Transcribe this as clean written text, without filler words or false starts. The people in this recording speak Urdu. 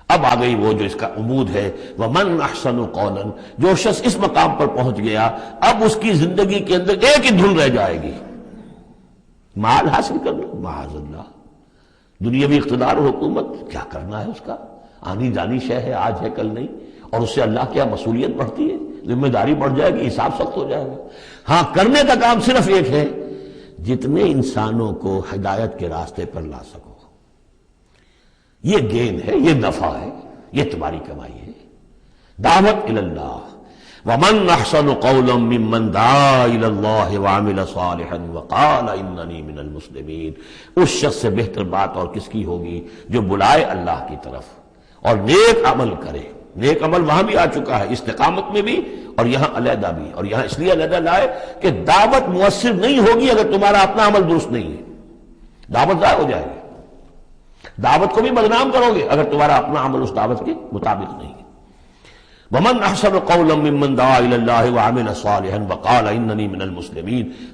اب آ گئی وہ جو اس کا عمود ہے، وَمَنْ أَحْسَنُ قَوْلًا، جو شخص اس مقام پر پہنچ گیا اب اس کی زندگی کے اندر ایک ہی دھن رہ جائے گی، مال حاصل کر لو، معاذ اللہ، دنیاوی اقتدار و حکومت کیا کرنا ہے اس کا، آنی جانی شے ہے، آج ہے کل نہیں، اور اس سے اللہ کیا مسئولیت بڑھتی ہے، ذمہ داری بڑھ جائے گی، حساب سخت ہو جائے گا۔ ہاں کرنے کا کام صرف ایک ہے، جتنے انسانوں کو ہدایت کے راستے پر لا سکو، یہ گین ہے، یہ نفع ہے، یہ تمہاری کمائی ہے۔ دعوت الی اللہ، ومن احسن قولا ممن دعا الی اللہ وعمل صالحا وقال اننی من المسلمین، اس شخص سے بہتر بات اور کس کی ہوگی جو بلائے اللہ کی طرف اور نیک عمل کرے۔ نیک عمل وہاں بھی آ چکا ہے، استقامت میں بھی اور یہاں علیحدہ بھی، اور یہاں اس لیے علیحدہ لائے کہ دعوت مؤثر نہیں ہوگی اگر تمہارا اپنا عمل درست نہیں ہے، دعوت ضائع ہو جائے گی، دعوت کو بھی بدنام کرو گے اگر تمہارا اپنا عمل اس دعوت کے مطابق نہیں ہے۔ ومن احسن قولا ممن دعا الى اللہ وعمل صالحا وقال اننی من المسلمین،